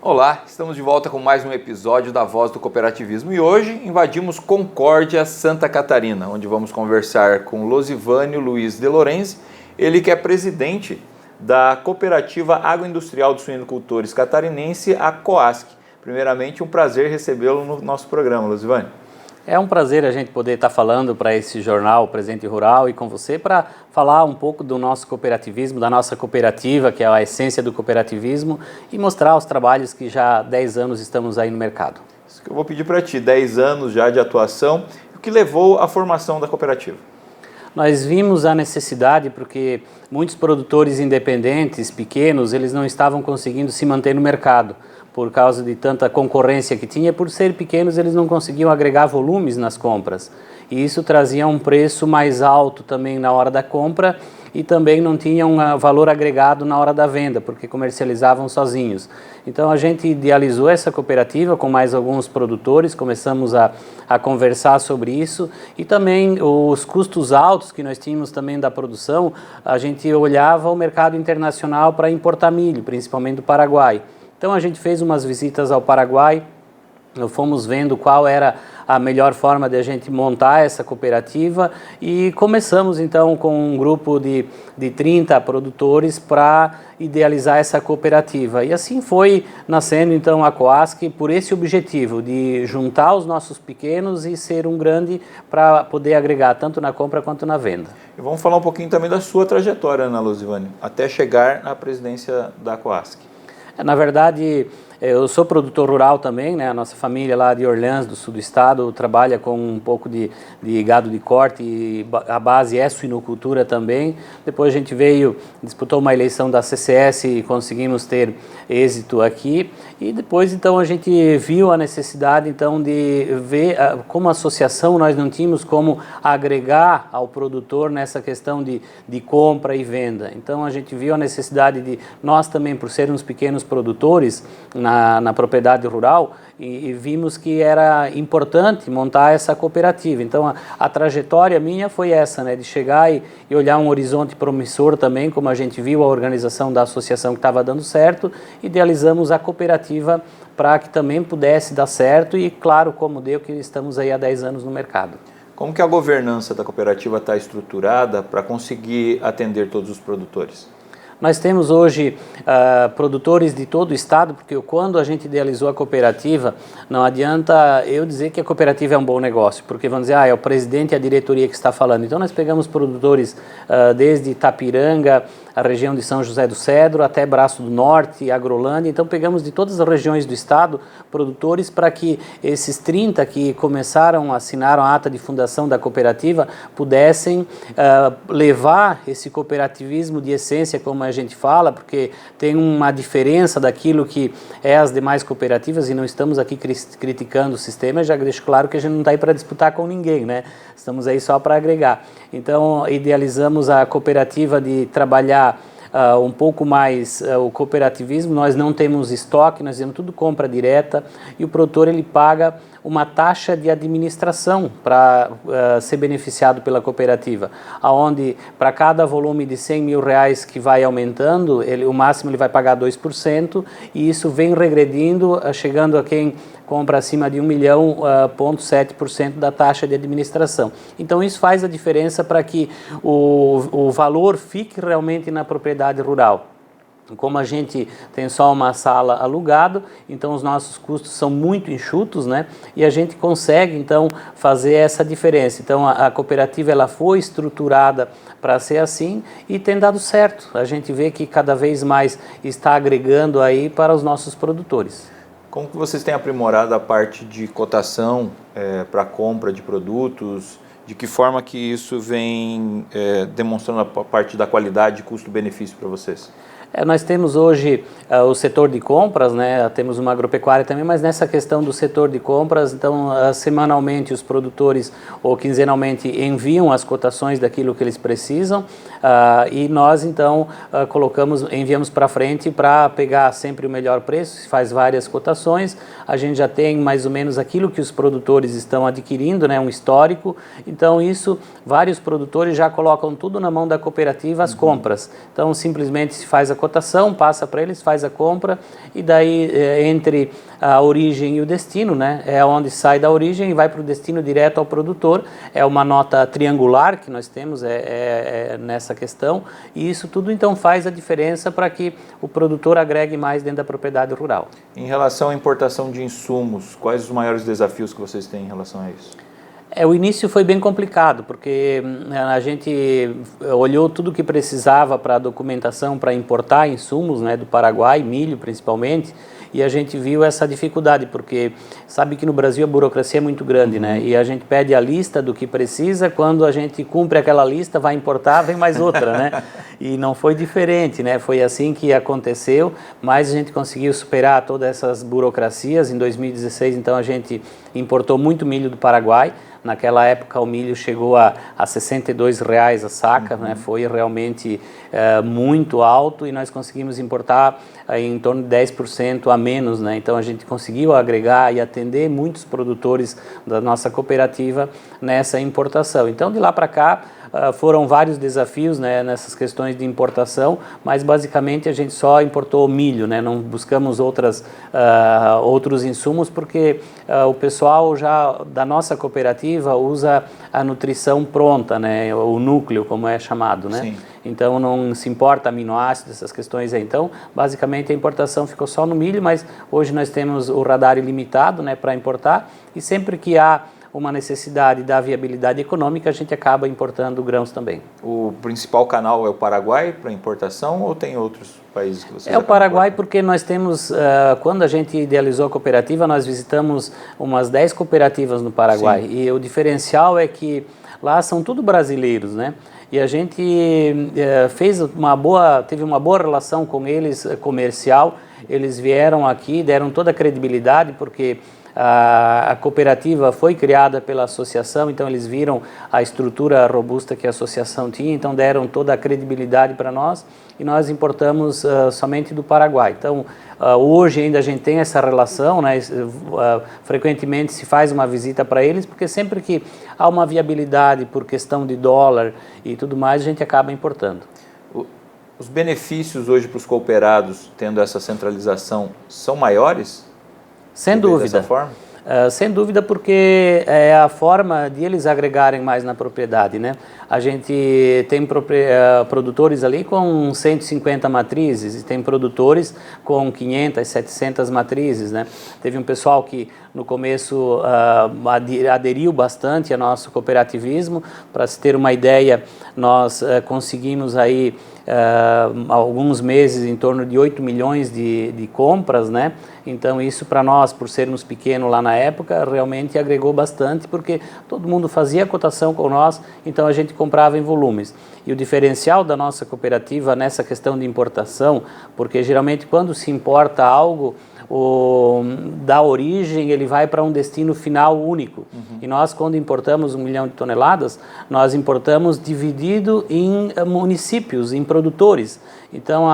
Olá, estamos de volta com mais um episódio da Voz do Cooperativismo e hoje invadimos Concórdia, Santa Catarina, onde vamos conversar com Losivânio Luiz de Lorenzi, ele que é presidente da Cooperativa Agroindustrial dos Suinocultores Catarinense, a COASC. Primeiramente, um prazer recebê-lo no nosso programa, Losivânio. É um prazer a gente poder estar falando para esse jornal Presente Rural e com você para falar um pouco do nosso cooperativismo, da nossa cooperativa, que é a essência do cooperativismo, e mostrar os trabalhos que já há 10 anos estamos aí no mercado. Isso que eu vou pedir para ti, 10 anos já de atuação, o que levou à formação da cooperativa? Nós vimos a necessidade porque muitos produtores independentes, pequenos, eles não estavam conseguindo se manter no mercado. Por causa de tanta concorrência que tinha, por ser pequenos eles não conseguiam agregar volumes nas compras. E isso trazia um preço mais alto também na hora da compra e também não tinha um valor agregado na hora da venda, porque comercializavam sozinhos. Então a gente idealizou essa cooperativa com mais alguns produtores, começamos a conversar sobre isso e também os custos altos que nós tínhamos também da produção, a gente olhava o mercado internacional para importar milho, principalmente do Paraguai. Então a gente fez umas visitas ao Paraguai, fomos vendo qual era a melhor forma de a gente montar essa cooperativa e começamos então com um grupo de 30 produtores para idealizar essa cooperativa. E assim foi nascendo então a COASC por esse objetivo de juntar os nossos pequenos e ser um grande para poder agregar tanto na compra quanto na venda. E vamos falar um pouquinho também da sua trajetória, Ana Losivânio, até chegar na presidência da COASC. Na verdade, eu sou produtor rural também, né? A nossa família lá de Orleans, do sul do estado, trabalha com um pouco de gado de corte e a base é suinocultura também. Depois a gente disputou uma eleição da CCS e conseguimos ter êxito aqui. E depois então a gente viu a necessidade então de ver como associação nós não tínhamos como agregar ao produtor nessa questão de compra e venda. Então a gente viu a necessidade de nós também, por sermos pequenos produtores, na propriedade rural e vimos que era importante montar essa cooperativa. Então a trajetória minha foi essa, né, de chegar e olhar um horizonte promissor também, como a gente viu a organização da associação que estava dando certo, idealizamos a cooperativa para que também pudesse dar certo e claro, como deu, que estamos aí há 10 anos no mercado. Como que a governança da cooperativa está estruturada para conseguir atender todos os produtores? Nós temos hoje produtores de todo o estado, porque quando a gente idealizou a cooperativa, não adianta eu dizer que a cooperativa é um bom negócio, porque vão dizer, é o presidente e a diretoria que está falando. Então nós pegamos produtores desde Itapiranga, a região de São José do Cedro, até Braço do Norte, Agrolândia. Então pegamos de todas as regiões do estado produtores para que esses 30 que começaram, assinaram a ata de fundação da cooperativa, pudessem levar esse cooperativismo de essência, como a gente fala, porque tem uma diferença daquilo que é as demais cooperativas e não estamos aqui criticando o sistema, já deixo claro que a gente não está aí para disputar com ninguém, né? Estamos aí só para agregar. Então, idealizamos a cooperativa de trabalhar um pouco mais o cooperativismo. Nós não temos estoque, nós temos tudo compra direta e o produtor ele paga uma taxa de administração para ser beneficiado pela cooperativa, onde para cada volume de 100 mil reais que vai aumentando, o máximo ele vai pagar 2% e isso vem regredindo, chegando a quem compra acima de 1 milhão, 0,7% da taxa de administração. Então isso faz a diferença para que o valor fique realmente na propriedade rural. Como a gente tem só uma sala alugada, então os nossos custos são muito enxutos, né? E a gente consegue então fazer essa diferença. Então a cooperativa ela foi estruturada para ser assim e tem dado certo. A gente vê que cada vez mais está agregando aí para os nossos produtores. Como que vocês têm aprimorado a parte de cotação para compra de produtos? De que forma que isso vem demonstrando a parte da qualidade e custo-benefício para vocês? Nós temos hoje o setor de compras, né? Temos uma agropecuária também, mas nessa questão do setor de compras, então semanalmente os produtores ou quinzenalmente enviam as cotações daquilo que eles precisam e nós então enviamos para frente para pegar sempre o melhor preço, se faz várias cotações, a gente já tem mais ou menos aquilo que os produtores estão adquirindo, né? Um histórico, então isso, vários produtores já colocam tudo na mão da cooperativa, as compras, então simplesmente se faz a cotação, passa para eles, faz a compra e daí entre a origem e o destino, né, é onde sai da origem e vai para o destino direto ao produtor. É uma nota triangular que nós temos nessa questão, e isso tudo então faz a diferença para que o produtor agregue mais dentro da propriedade rural. Em relação à importação de insumos, quais os maiores desafios que vocês têm em relação a isso? O início foi bem complicado, porque a gente olhou tudo que precisava para a documentação, para importar insumos, né, do Paraguai, milho principalmente, e a gente viu essa dificuldade, porque sabe que no Brasil a burocracia é muito grande, né? E a gente pede a lista do que precisa, quando a gente cumpre aquela lista, vai importar, vem mais outra, né? E não foi diferente, né? Foi assim que aconteceu, mas a gente conseguiu superar todas essas burocracias. Em 2016, então, a gente importou muito milho do Paraguai. Naquela época o milho chegou a R$ 62 a saca, né? Foi realmente muito alto, e nós conseguimos importar em torno de 10% a menos, né? Então a gente conseguiu agregar e atender muitos produtores da nossa cooperativa nessa importação. Então de lá para cá foram vários desafios, né, nessas questões de importação, mas basicamente a gente só importou milho, né? Não buscamos outros insumos, porque o pessoal já da nossa cooperativa usa a nutrição pronta, né? O núcleo, como é chamado, né? Sim. Então não se importa aminoácidos, essas questões aí. Então basicamente a importação ficou só no milho, mas hoje nós temos o radar ilimitado, né, para importar, e sempre que há uma necessidade da viabilidade econômica, a gente acaba importando grãos também. O principal canal é o Paraguai para importação, ou tem outros países que vocês É o Paraguai, porque nós temos, quando a gente idealizou a cooperativa, nós visitamos umas 10 cooperativas no Paraguai. Sim. E o diferencial é que lá são tudo brasileiros, né? E a gente teve uma boa relação com eles, comercial. Eles vieram aqui, deram toda a credibilidade, porque a cooperativa foi criada pela associação, então eles viram a estrutura robusta que a associação tinha, então deram toda a credibilidade para nós, e nós importamos somente do Paraguai. Então hoje ainda a gente tem essa relação, né? Frequentemente se faz uma visita para eles, porque sempre que há uma viabilidade por questão de dólar e tudo mais, a gente acaba importando. Os benefícios hoje para os cooperados, tendo essa centralização, são maiores? Sem dúvida. Dessa forma? Sem dúvida, porque é a forma de eles agregarem mais na propriedade, né? A gente tem produtores ali com 150 matrizes, e tem produtores com 500, 700 matrizes, né? Teve um pessoal que no começo aderiu bastante ao nosso cooperativismo. Para se ter uma ideia, nós conseguimos aí alguns meses em torno de 8 milhões de compras, né? Então isso para nós, por sermos pequenos lá na época, realmente agregou bastante, porque todo mundo fazia a cotação com nós, então a gente comprava em volumes. E o diferencial da nossa cooperativa nessa questão de importação, porque geralmente quando se importa algo, da origem ele vai para um destino final único. E nós, quando importamos 1 milhão de toneladas, nós importamos dividido em municípios, em produtores. Então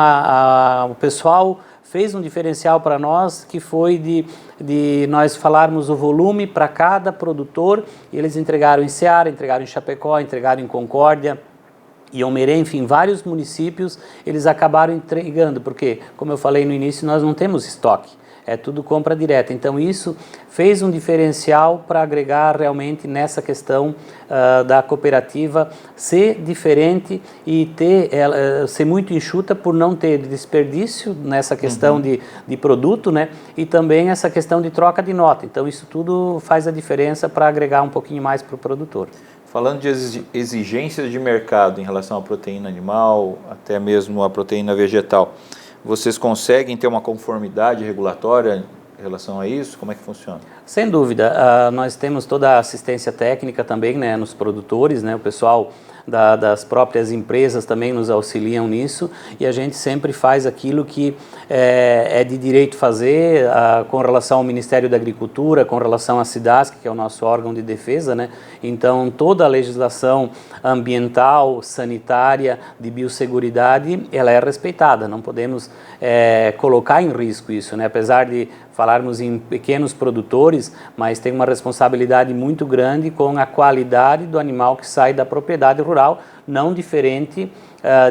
o pessoal fez um diferencial para nós, que foi de nós falarmos o volume para cada produtor, e eles entregaram em Ceará, entregaram em Chapecó, entregaram em Concórdia, e Omerê, enfim, vários municípios, eles acabaram entregando, porque, como eu falei no início, nós não temos estoque. É tudo compra direta. Então isso fez um diferencial para agregar realmente nessa questão da cooperativa ser diferente e ser muito enxuta, por não ter desperdício nessa questão de produto, né? E também essa questão de troca de nota. Então isso tudo faz a diferença para agregar um pouquinho mais para o produtor. Falando de exigências de mercado em relação à proteína animal, até mesmo à proteína vegetal, vocês conseguem ter uma conformidade regulatória em relação a isso? Como é que funciona? Sem dúvida. Nós temos toda a assistência técnica também, né, nos produtores, né, o pessoal das próprias empresas também nos auxiliam nisso, e a gente sempre faz aquilo que é de direito fazer com relação ao Ministério da Agricultura, com relação à SIDASC, que é o nosso órgão de defesa, né? Então toda a legislação ambiental, sanitária, de biosseguridade, ela é respeitada, não podemos colocar em risco isso, né? Apesar de falarmos em pequenos produtores, mas tem uma responsabilidade muito grande com a qualidade do animal que sai da propriedade rural, não diferente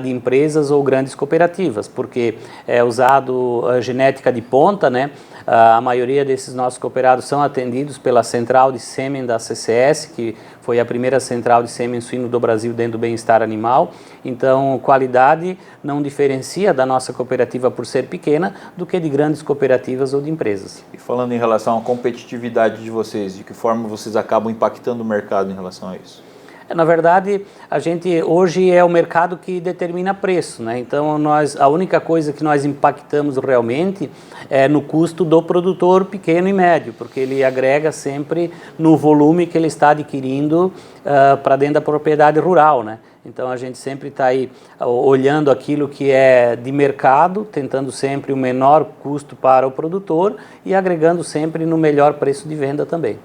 de empresas ou grandes cooperativas, porque é usado genética de ponta, né? A maioria desses nossos cooperados são atendidos pela central de sêmen da CCS, que foi a primeira central de sêmen suíno do Brasil dentro do bem-estar animal. Então, qualidade não diferencia da nossa cooperativa por ser pequena do que de grandes cooperativas ou de empresas. E falando em relação à competitividade de vocês, de que forma vocês acabam impactando o mercado em relação a isso? Na verdade, a gente hoje é o mercado que determina preço, né? Então a única coisa que nós impactamos realmente é no custo do produtor pequeno e médio, porque ele agrega sempre no volume que ele está adquirindo para dentro da propriedade rural, né? Então a gente sempre está aí olhando aquilo que é de mercado, tentando sempre o menor custo para o produtor e agregando sempre no melhor preço de venda também.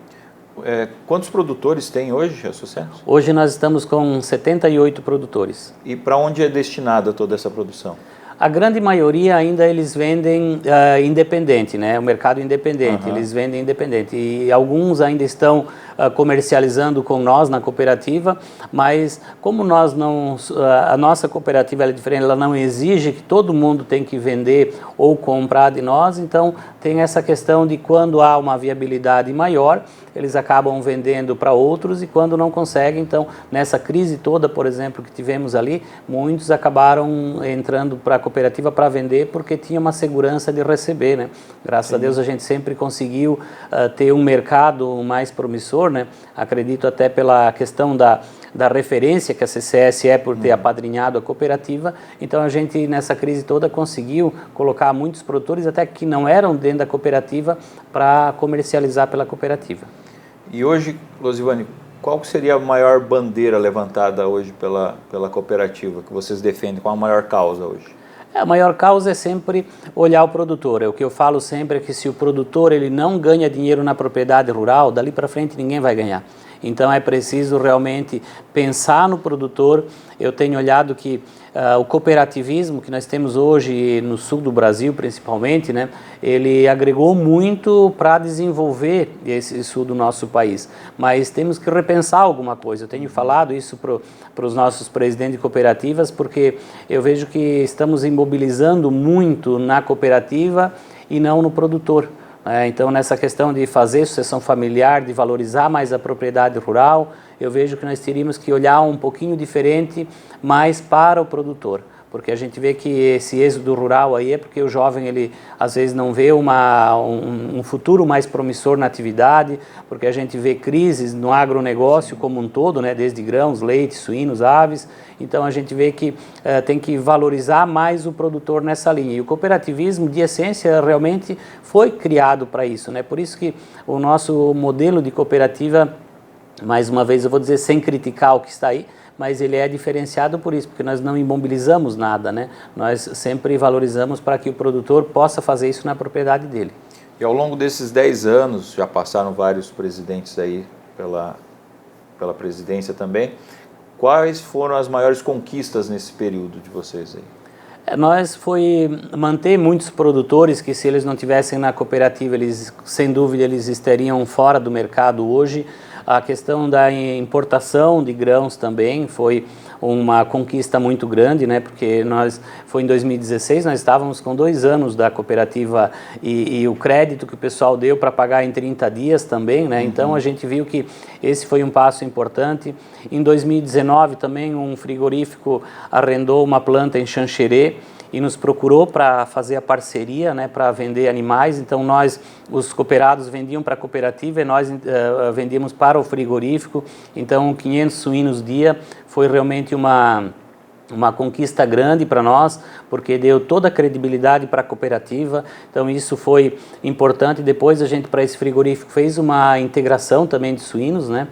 Quantos produtores tem hoje a Sucesso? Hoje nós estamos com 78 produtores. E para onde é destinada toda essa produção? A grande maioria ainda eles vendem independente, né? O mercado independente, eles vendem independente. E alguns ainda estão comercializando com nós na cooperativa, mas como nós não, a nossa cooperativa é diferente, ela não exige que todo mundo tem que vender ou comprar de nós, então tem essa questão de quando há uma viabilidade maior, eles acabam vendendo para outros e quando não conseguem, então nessa crise toda, por exemplo, que tivemos ali, muitos acabaram entrando para a cooperativa para vender porque tinha uma segurança de receber, né? Graças a Deus a gente sempre conseguiu ter um mercado mais promissor, né? Acredito até pela questão da referência que a CCS é por ter apadrinhado a cooperativa, então a gente nessa crise toda conseguiu colocar muitos produtores até que não eram dentro da cooperativa para comercializar pela cooperativa. E hoje, Losivane, qual seria a maior bandeira levantada hoje pela cooperativa que vocês defendem? Qual a maior causa hoje? A maior causa é sempre olhar o produtor. O que eu falo sempre é que se o produtor ele não ganha dinheiro na propriedade rural, dali para frente ninguém vai ganhar. Então é preciso realmente pensar no produtor. Eu tenho olhado que o cooperativismo que nós temos hoje no sul do Brasil principalmente, né, ele agregou muito para desenvolver esse sul do nosso país. Mas temos que repensar alguma coisa. Eu tenho falado isso para os nossos presidentes de cooperativas porque eu vejo que estamos imobilizando muito na cooperativa e não no produtor. Então, nessa questão de fazer sucessão familiar, de valorizar mais a propriedade rural, eu vejo que nós teríamos que olhar um pouquinho diferente mais para o produtor. Porque a gente vê que esse êxodo rural aí é porque o jovem, ele às vezes não vê um futuro mais promissor na atividade, porque a gente vê crises no agronegócio como um todo, né, desde grãos, leite, suínos, aves. Então a gente vê que tem que valorizar mais o produtor nessa linha. E o cooperativismo, de essência, realmente foi criado para isso, né? Por isso que o nosso modelo de cooperativa, mais uma vez eu vou dizer sem criticar o que está aí, mas ele é diferenciado por isso, porque nós não imobilizamos nada, né? Nós sempre valorizamos para que o produtor possa fazer isso na propriedade dele. E ao longo desses 10 anos, já passaram vários presidentes aí pela presidência também, quais foram as maiores conquistas nesse período de vocês aí? Nós foi manter muitos produtores que se eles não tivessem na cooperativa, eles sem dúvida eles estariam fora do mercado hoje. A questão da importação de grãos também foi uma conquista muito grande, né? Porque foi em 2016, nós estávamos com 2 anos da cooperativa e o crédito que o pessoal deu para pagar em 30 dias também, né? Então a gente viu que esse foi um passo importante. Em 2019 também um frigorífico arrendou uma planta em Xanxerê e nos procurou para fazer a parceria, né, para vender animais. Então nós, os cooperados vendiam para a cooperativa e nós vendíamos para o frigorífico. Então 500 suínos dia foi realmente uma conquista grande para nós, porque deu toda a credibilidade para a cooperativa, então isso foi importante. Depois a gente, para esse frigorífico, fez uma integração também de suínos, né?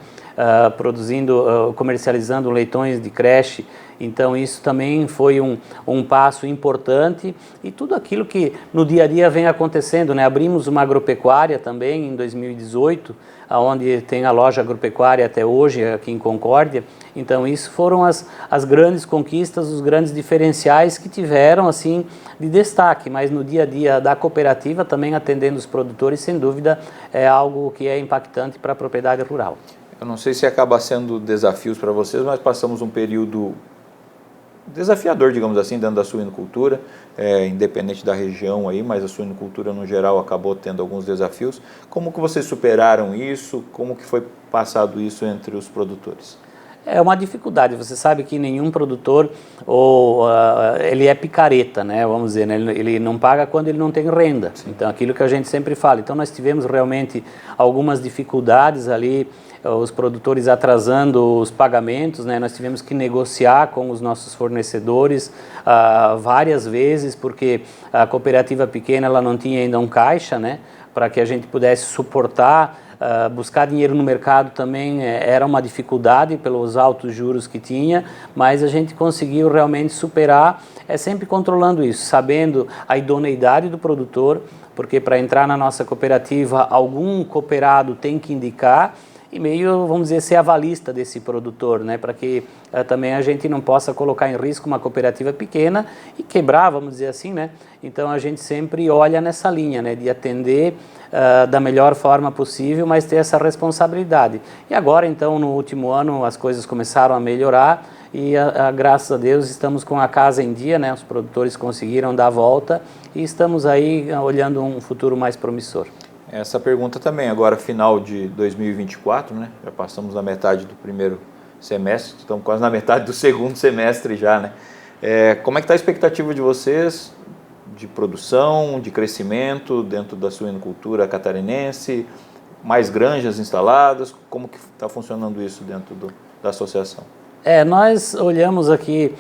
comercializando leitões de creche. Então isso também foi um passo importante e tudo aquilo que no dia a dia vem acontecendo, né? Abrimos uma agropecuária também em 2018, onde tem a loja agropecuária até hoje aqui em Concórdia. Então isso foram as grandes conquistas, os grandes diferenciais que tiveram assim de destaque, mas no dia a dia da cooperativa também atendendo os produtores, sem dúvida é algo que é impactante para a propriedade rural. Eu não sei se acaba sendo desafios para vocês, mas passamos um período desafiador, digamos assim, dentro da suinocultura, independente da região aí, mas a suinocultura no geral acabou tendo alguns desafios. Como que vocês superaram isso? Como que foi passado isso entre os produtores? É uma dificuldade, você sabe que nenhum produtor, ele é picareta, né? Vamos dizer, né? Ele não paga quando ele não tem renda. Sim. Então, aquilo que a gente sempre fala. Então, nós tivemos realmente algumas dificuldades ali, os produtores atrasando os pagamentos, né? Nós tivemos que negociar com os nossos fornecedores várias vezes, porque a cooperativa pequena ela não tinha ainda um caixa, né? Para que a gente pudesse suportar. Buscar dinheiro no mercado também era uma dificuldade pelos altos juros que tinha, mas a gente conseguiu realmente superar, sempre controlando isso, sabendo a idoneidade do produtor, porque para entrar na nossa cooperativa algum cooperado tem que indicar e meio, vamos dizer, ser avalista desse produtor, né, para que também a gente não possa colocar em risco uma cooperativa pequena e quebrar, vamos dizer assim, né? Então a gente sempre olha nessa linha, né, de atender da melhor forma possível, mas ter essa responsabilidade. E agora, então, no último ano, as coisas começaram a melhorar e, graças a Deus, estamos com a casa em dia, né? Os produtores conseguiram dar a volta e estamos aí olhando um futuro mais promissor. Essa pergunta também, agora final de 2024, né? Já passamos da metade do primeiro semestre, estamos quase na metade do segundo semestre já, né? Como é que está a expectativa de vocês de produção, de crescimento dentro da suinocultura catarinense, mais granjas instaladas? Como que está funcionando isso dentro da associação? Nós olhamos aqui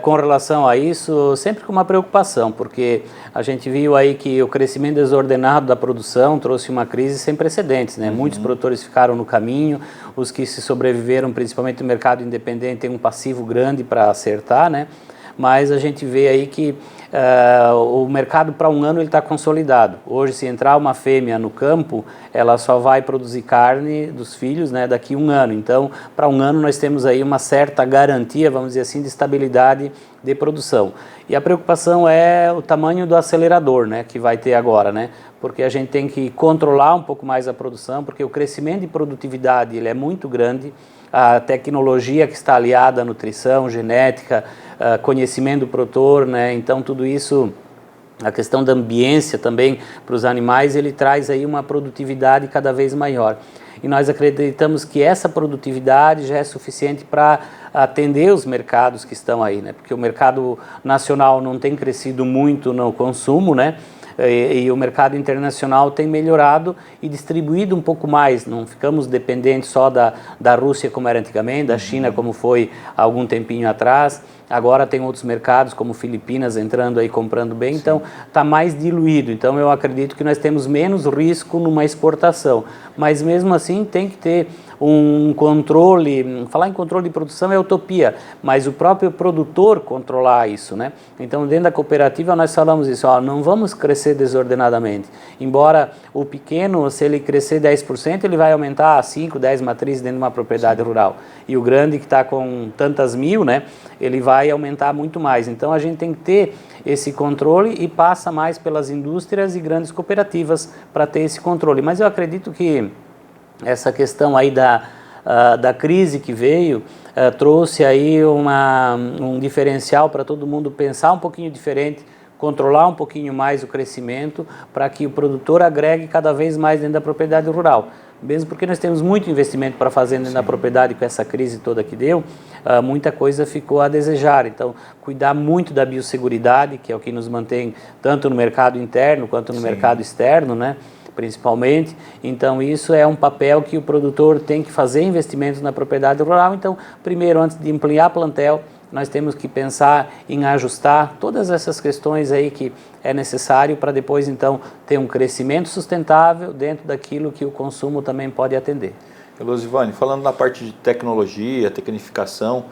com relação a isso sempre com uma preocupação, porque a gente viu aí que o crescimento desordenado da produção trouxe uma crise sem precedentes, né? Muitos produtores ficaram no caminho, os que se sobreviveram, principalmente no mercado independente, tem um passivo grande para acertar, né? Mas a gente vê aí que o mercado para um ano ele está consolidado. Hoje, se entrar uma fêmea no campo, ela só vai produzir carne dos filhos, né, daqui a um ano. Então, para um ano nós temos aí uma certa garantia, vamos dizer assim, de estabilidade de produção. E a preocupação é o tamanho do acelerador, né, que vai ter agora, né? Porque a gente tem que controlar um pouco mais a produção, porque o crescimento de produtividade ele é muito grande. A tecnologia que está aliada à nutrição, genética, conhecimento do produtor, né? Então tudo isso, a questão da ambiência também para os animais, ele traz aí uma produtividade cada vez maior. E nós acreditamos que essa produtividade já é suficiente para atender os mercados que estão aí, né? Porque o mercado nacional não tem crescido muito no consumo, né? E o mercado internacional tem melhorado e distribuído um pouco mais, não ficamos dependentes só da Rússia como era antigamente, da China como foi há algum tempinho atrás. Agora tem outros mercados como Filipinas entrando aí comprando bem, Sim. Então está mais diluído. Então eu acredito que nós temos menos risco numa exportação, mas mesmo assim tem que ter um controle. Falar em controle de produção é utopia, mas o próprio produtor controlar isso, né? Então dentro da cooperativa nós falamos isso, não vamos crescer desordenadamente, embora o pequeno, se ele crescer 10%, ele vai aumentar a 5, 10 matrizes dentro de uma propriedade rural, e o grande que está com tantas mil, né, ele vai aumentar muito mais. Então a gente tem que ter esse controle e passa mais pelas indústrias e grandes cooperativas para ter esse controle. Mas eu acredito que essa questão aí da crise que veio trouxe aí um diferencial para todo mundo pensar um pouquinho diferente, controlar um pouquinho mais o crescimento para que o produtor agregue cada vez mais dentro da propriedade rural. Mesmo porque nós temos muito investimento para fazer dentro da propriedade com essa crise toda que deu, muita coisa ficou a desejar. Então, cuidar muito da biosseguridade, que é o que nos mantém tanto no mercado interno quanto no mercado externo, né? Principalmente. Então isso é um papel que o produtor tem que fazer investimentos na propriedade rural. Então, primeiro, antes de ampliar plantel, nós temos que pensar em ajustar todas essas questões aí que é necessário para depois então ter um crescimento sustentável dentro daquilo que o consumo também pode atender. Elosivane, falando na parte de tecnologia, tecnificação,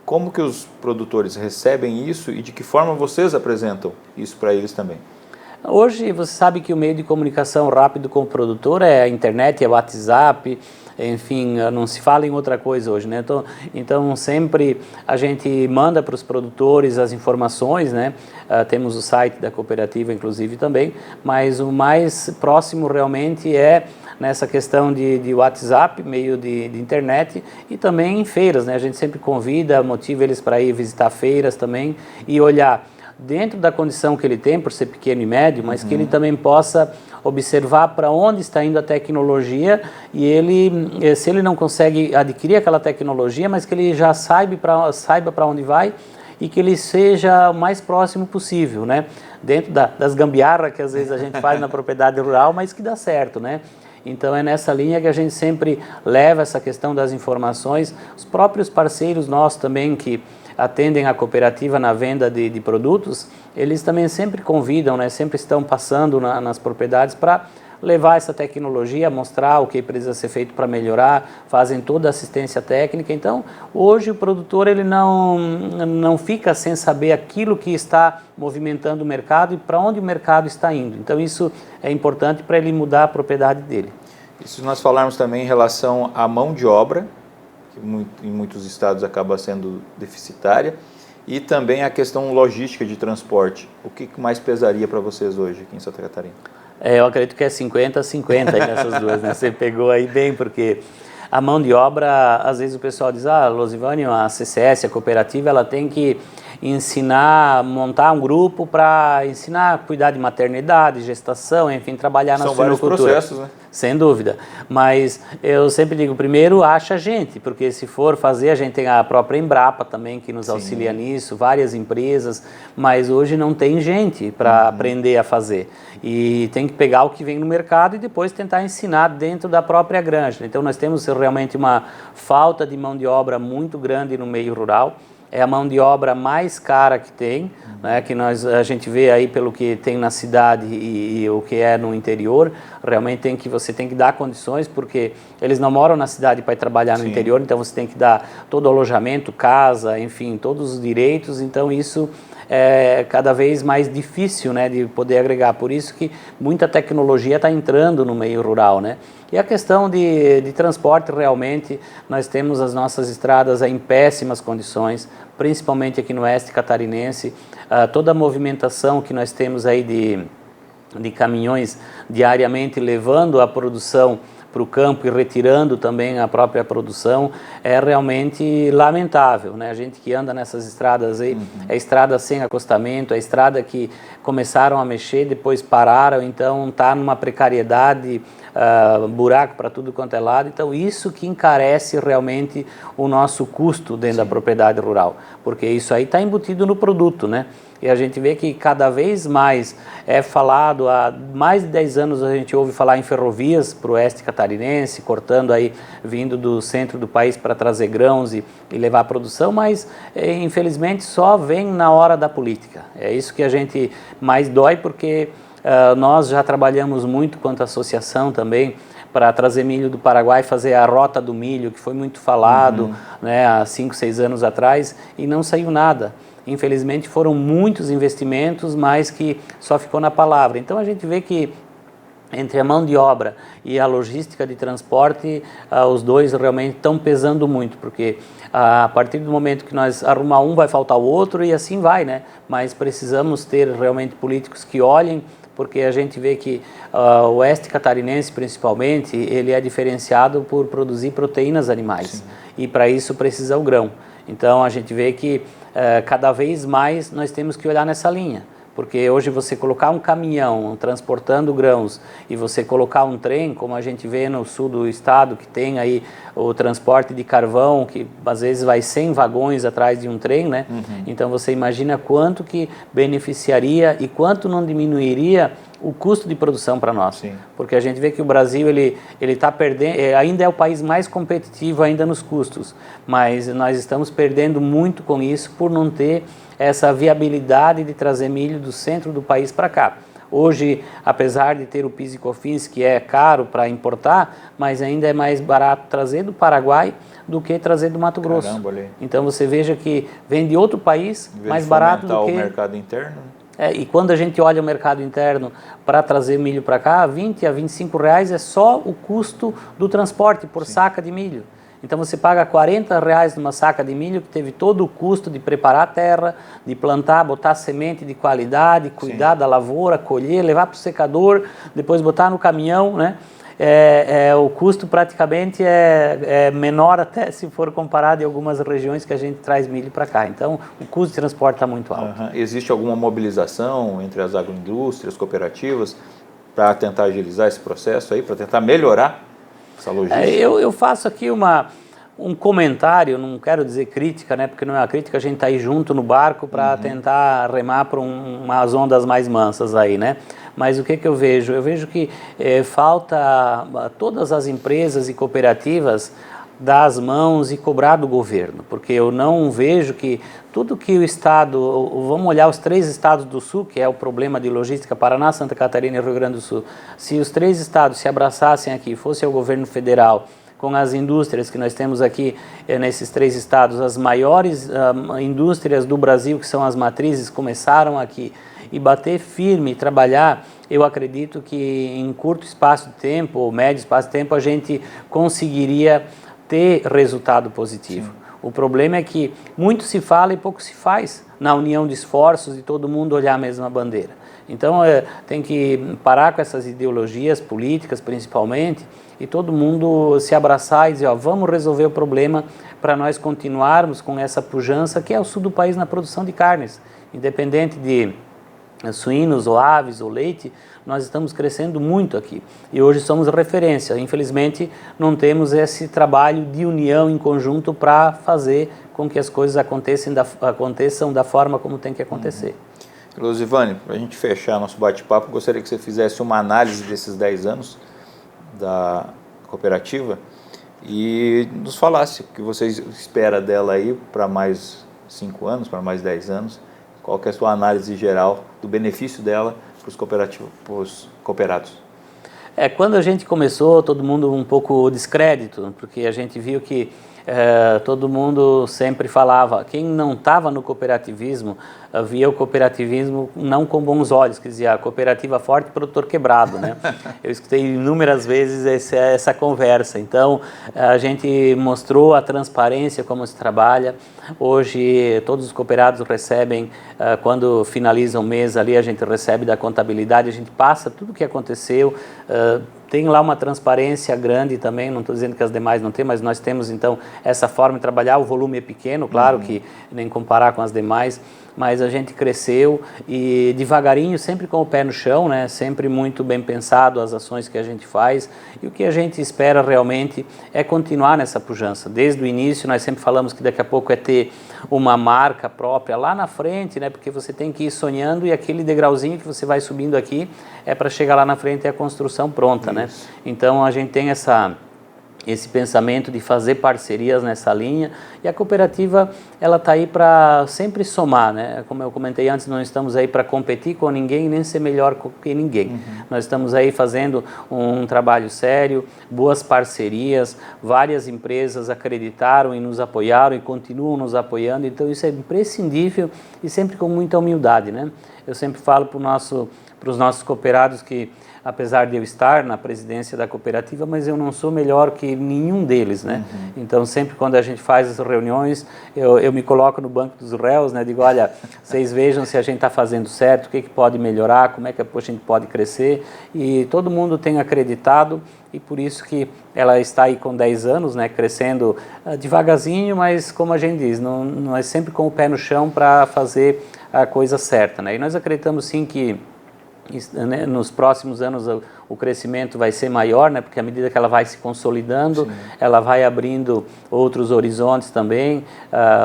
como que os produtores recebem isso e de que forma vocês apresentam isso para eles também? Hoje você sabe que o meio de comunicação rápido com o produtor é a internet, é o WhatsApp, enfim, não se fala em outra coisa hoje, né? Então sempre a gente manda para os produtores as informações, né? Temos o site da cooperativa, inclusive, também, mas o mais próximo realmente é nessa questão de WhatsApp, meio de internet, e também em feiras, né? A gente sempre convida, motiva eles para ir visitar feiras também e olhar dentro da condição que ele tem, por ser pequeno e médio, mas que ele também possa observar para onde está indo a tecnologia e ele, se ele não consegue adquirir aquela tecnologia, mas que ele já saiba para onde vai e que ele seja o mais próximo possível, né? Dentro das gambiarras que às vezes a gente faz na propriedade rural, mas que dá certo, né? Então é nessa linha que a gente sempre leva essa questão das informações, os próprios parceiros nossos também que atendem a cooperativa na venda de produtos, eles também sempre convidam, né, sempre estão passando nas propriedades para levar essa tecnologia, mostrar o que precisa ser feito para melhorar, fazem toda a assistência técnica. Então, hoje o produtor ele não fica sem saber aquilo que está movimentando o mercado e para onde o mercado está indo. Então, isso é importante para ele mudar a propriedade dele. E se nós falarmos também em relação à mão de obra, que em muitos estados acaba sendo deficitária, e também a questão logística de transporte. O que mais pesaria para vocês hoje aqui em Santa Catarina? Eu acredito que é 50-50 nessas duas, né? Você pegou aí bem, porque a mão de obra, às vezes o pessoal diz, Losivane, a CCS, a cooperativa, ela tem que ensinar, montar um grupo para ensinar a cuidar de maternidade, gestação, enfim, trabalhar na suinocultura. São vários processos, né? Sem dúvida, mas eu sempre digo, primeiro acha gente, porque se for fazer, a gente tem a própria Embrapa também que nos auxilia nisso, várias empresas, mas hoje não tem gente para aprender a fazer. E tem que pegar o que vem no mercado e depois tentar ensinar dentro da própria granja. Então nós temos realmente uma falta de mão de obra muito grande no meio rural. É a mão de obra mais cara que tem, né, que a gente vê aí pelo que tem na cidade e o que é no interior. Realmente você tem que dar condições, porque eles não moram na cidade para ir trabalhar no interior, então você tem que dar todo o alojamento, casa, enfim, todos os direitos. Então isso é cada vez mais difícil, né, de poder agregar. Por isso que muita tecnologia está entrando no meio rural, né? E a questão de transporte, realmente, nós temos as nossas estradas em péssimas condições, principalmente aqui no oeste catarinense. Toda a movimentação que nós temos aí de caminhões diariamente levando a produção para o campo e retirando também a própria produção, é realmente lamentável, né? A gente que anda nessas estradas aí, é estrada sem acostamento, é estrada que começaram a mexer, depois pararam, então está numa precariedade, buraco para tudo quanto é lado. Então isso que encarece realmente o nosso custo dentro da propriedade rural, porque isso aí está embutido no produto, né? E a gente vê que cada vez mais é falado, há mais de 10 anos a gente ouve falar em ferrovias para o oeste catarinense, cortando aí, vindo do centro do país para trazer grãos e levar a produção, mas infelizmente só vem na hora da política. É isso que a gente mais dói, porque nós já trabalhamos muito quanto associação também, para trazer milho do Paraguai, fazer a rota do milho, que foi muito falado, né, há 5, 6 anos atrás, e não saiu nada. Infelizmente foram muitos investimentos, mas que só ficou na palavra. Então a gente vê que entre a mão de obra e a logística de transporte, os dois realmente estão pesando muito, porque a partir do momento que nós arrumar um, vai faltar o outro e assim vai, né? Mas precisamos ter realmente políticos que olhem, porque a gente vê que o oeste catarinense, principalmente, ele é diferenciado por produzir proteínas animais. Sim. E para isso precisa o grão. Então a gente vê que cada vez mais nós temos que olhar nessa linha, porque hoje você colocar um caminhão transportando grãos e você colocar um trem, como a gente vê no sul do estado, que tem aí o transporte de carvão, que às vezes vai 100 vagões atrás de um trem, né? Então você imagina quanto que beneficiaria e quanto não diminuiria o custo de produção para nós. Sim. Porque a gente vê que o Brasil ele está perdendo, ainda é o país mais competitivo ainda nos custos, mas nós estamos perdendo muito com isso por não ter essa viabilidade de trazer milho do centro do país para cá. Hoje, apesar de ter o PIS e COFINS, que é caro para importar, mas ainda é mais barato trazer do Paraguai do que trazer do Mato Grosso. Caramba, olha aí. Então você veja que vem de outro país mais barato do que... o mercado interno. E quando a gente olha o mercado interno para trazer milho para cá, 20 a 25 reais é só o custo do transporte por saca de milho. Então você paga 40 reais numa saca de milho que teve todo o custo de preparar a terra, de plantar, botar semente de qualidade, cuidar da lavoura, colher, levar para o secador, depois botar no caminhão, né? O custo praticamente é menor até se for comparado em algumas regiões que a gente traz milho para cá. Então, o custo de transporte está muito alto. Existe alguma mobilização entre as agroindústrias, cooperativas, para tentar agilizar esse processo aí, para tentar melhorar essa logística? Eu faço aqui um comentário, não quero dizer crítica, né, porque não é uma crítica, a gente está aí junto no barco para tentar remar para umas ondas mais mansas aí, né? Mas o que eu vejo? Eu vejo que falta todas as empresas e cooperativas dar as mãos e cobrar do governo, porque eu não vejo que tudo que o Estado, vamos olhar os 3 estados do Sul, que é o problema de logística, Paraná, Santa Catarina e Rio Grande do Sul, se os 3 estados se abraçassem aqui, fosse o governo federal, com as indústrias que nós temos aqui nesses 3 estados, as maiores indústrias do Brasil, que são as matrizes, começaram aqui, e bater firme, trabalhar, eu acredito que em curto espaço de tempo, ou médio espaço de tempo, a gente conseguiria ter resultado positivo. Sim. O problema é que muito se fala e pouco se faz na união de esforços de todo mundo olhar a mesma bandeira. Então tem que parar com essas ideologias políticas principalmente e todo mundo se abraçar e dizer, ó, vamos resolver o problema para nós continuarmos com essa pujança que é o sul do país na produção de carnes, independente de suínos ou aves ou leite, nós estamos crescendo muito aqui e hoje somos referência. Infelizmente não temos esse trabalho de união em conjunto para fazer com que as coisas aconteçam da forma como tem que acontecer. Losivane, para a gente fechar nosso bate-papo, gostaria que você fizesse uma análise desses 10 anos da cooperativa e nos falasse o que você espera dela aí para mais 5 anos, para mais 10 anos. Qual que é a sua análise geral do benefício dela para os cooperados? Quando a gente começou, todo mundo um pouco descrédito, porque a gente viu que todo mundo sempre falava, quem não estava no cooperativismo, via o cooperativismo não com bons olhos, quer dizer, a cooperativa forte, produtor quebrado, né? Eu escutei inúmeras vezes essa conversa, então a gente mostrou a transparência, como se trabalha. Hoje todos os cooperados recebem, quando finaliza o mês ali, a gente recebe da contabilidade, a gente passa tudo o que aconteceu, tem lá uma transparência grande também, não estou dizendo que as demais não têm, mas nós temos então essa forma de trabalhar, o volume é pequeno, claro que nem comparar com as demais, mas a gente cresceu e devagarinho, sempre com o pé no chão, né? Sempre muito bem pensado as ações que a gente faz e o que a gente espera realmente é continuar nessa pujança. Desde o início nós sempre falamos que daqui a pouco é ter uma marca própria lá na frente, né? Porque você tem que ir sonhando e aquele degrauzinho que você vai subindo aqui é para chegar lá na frente e a construção pronta, né? Então a gente tem esse pensamento de fazer parcerias nessa linha e a cooperativa ela está aí para sempre somar, né? Como eu comentei antes, não estamos aí para competir com ninguém nem ser melhor que ninguém. Nós estamos aí fazendo um trabalho sério, boas parcerias, várias empresas acreditaram e nos apoiaram e continuam nos apoiando, então isso é imprescindível e sempre com muita humildade, né? Eu sempre falo para os nossos cooperados que apesar de eu estar na presidência da cooperativa, mas eu não sou melhor que nenhum deles, né? Então, sempre quando a gente faz as reuniões, eu me coloco no banco dos réus, né? Digo, olha, vocês vejam se a gente está fazendo certo, o que pode melhorar, como é que a gente pode crescer, e todo mundo tem acreditado, e por isso que ela está aí com 10 anos, né? Crescendo devagarzinho, mas como a gente diz, não é sempre com o pé no chão para fazer a coisa certa, né? E nós acreditamos sim que nos próximos anos o crescimento vai ser maior, né? Porque à medida que ela vai se consolidando, Sim. ela vai abrindo outros horizontes também,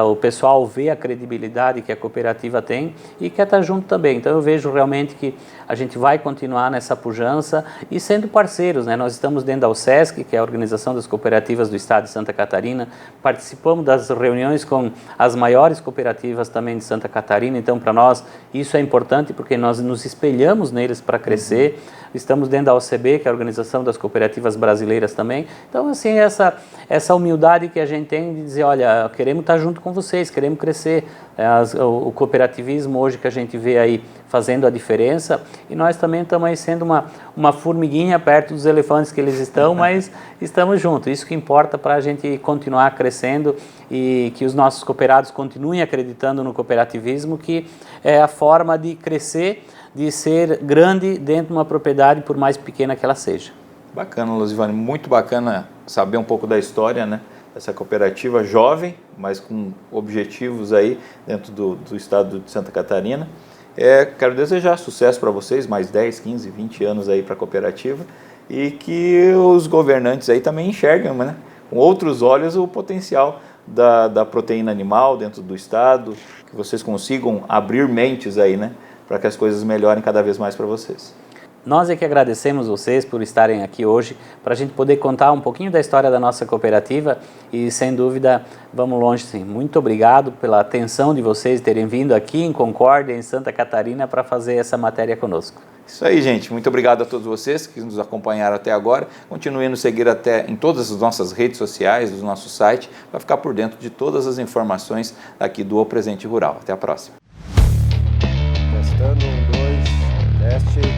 o pessoal vê a credibilidade que a cooperativa tem e quer estar junto também. Então eu vejo realmente que a gente vai continuar nessa pujança e sendo parceiros, né? Nós estamos dentro da OSESC, que é a Organização das Cooperativas do Estado de Santa Catarina, participamos das reuniões com as maiores cooperativas também de Santa Catarina, então para nós isso é importante porque nós nos espelhamos neles para crescer. Estamos dentro da OCB, que é a Organização das Cooperativas Brasileiras também. Então, assim, essa humildade que a gente tem de dizer, olha, queremos estar junto com vocês, queremos crescer. O cooperativismo hoje que a gente vê aí fazendo a diferença, e nós também estamos aí sendo uma formiguinha perto dos elefantes que eles estão, mas estamos juntos. Isso que importa para a gente continuar crescendo e que os nossos cooperados continuem acreditando no cooperativismo, que é a forma de crescer, de ser grande dentro de uma propriedade, por mais pequena que ela seja. Bacana, Losivane, muito bacana saber um pouco da história, né, dessa cooperativa jovem, mas com objetivos aí dentro do estado de Santa Catarina. Quero desejar sucesso para vocês, mais 10, 15, 20 anos aí para a cooperativa, e que os governantes aí também enxerguem, né, com outros olhos o potencial da proteína animal dentro do estado, que vocês consigam abrir mentes aí, né, para que as coisas melhorem cada vez mais para vocês. Nós é que agradecemos vocês por estarem aqui hoje, para a gente poder contar um pouquinho da história da nossa cooperativa e, sem dúvida, vamos longe sim. Muito obrigado pela atenção de vocês terem vindo aqui em Concórdia, em Santa Catarina, para fazer essa matéria conosco. Isso aí, gente. Muito obrigado a todos vocês que nos acompanharam até agora. Continuem nos seguir em todas as nossas redes sociais, do nosso site, para ficar por dentro de todas as informações aqui do O Presente Rural. Até a próxima. Testando, 1, 2, teste.